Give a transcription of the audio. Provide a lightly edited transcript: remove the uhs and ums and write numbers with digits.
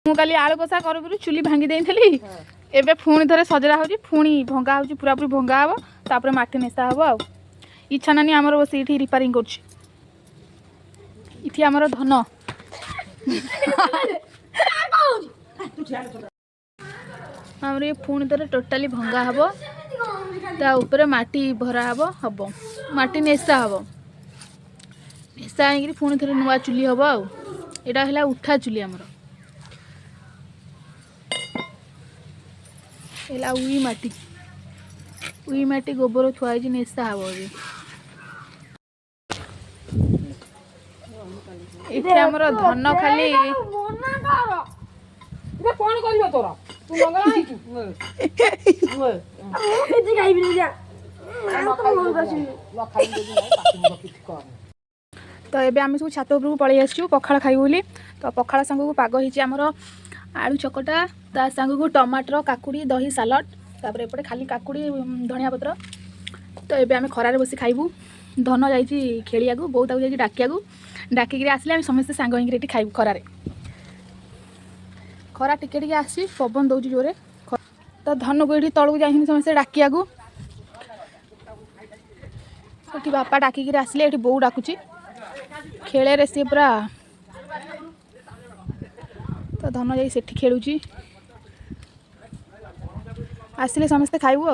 ମୁଁ କାଲି ଆଳୁ କଷା କରୁ ଚୁଲି ଭାଙ୍ଗି ଦେଇଥିଲି ଏବେ ପୁଣି ଥରେ ସଜଡ଼ା ହେଉଛି ପୁଣି ଭଙ୍ଗା ହେଉଛି ପୁରାପୁରି ଭଙ୍ଗା ହେବ ତାପରେ ମାଟି ନେଶା ହେବ ଆଉ ଇଚ୍ଛା ନାନି ଆମର ବସି ଏଠି ରିପାରିଂ କରୁଛି ଏଠି ଆମର ଧନ ଆମର ये पुणी थे टोटाली भंगा हम ता ऊपर माटी भरा हम माटी नेशा हम नेशा हो पुणी थे नुआ चुली हम आटा है उठा चुली आमर उई माटी गोबर थुआई नेशा हम ये आमर धन खाली कौन कर तोर तू मंगला तो ये आम सब छात उपरକୁ पलि आसचु पखाड़ खाइबु बोली तो पखाड़ सांग को पाग होइछि हमर आलू चकटा ता सांग को टमाटर काकुड़ी दही सालाड तापर एपटे खाली काकुड़ी धनिया पत्र तो ये आम खरारे बसी खाइबु धन जाइछि खेलिया को बहुत जाइछि डाकिया को डाकिक आसले आम समस्त सांग होइकि खाइबु खरारे खरा टिके टिके आसी पवन दौर जोरे तो धन को ये तलू जाइए समस्त डाकिया को बापा डाकिक आसले ये बोऊ डाकुची खेल सी पूरा तो धन जा खेलुची आसिले समस्ते खाइबु।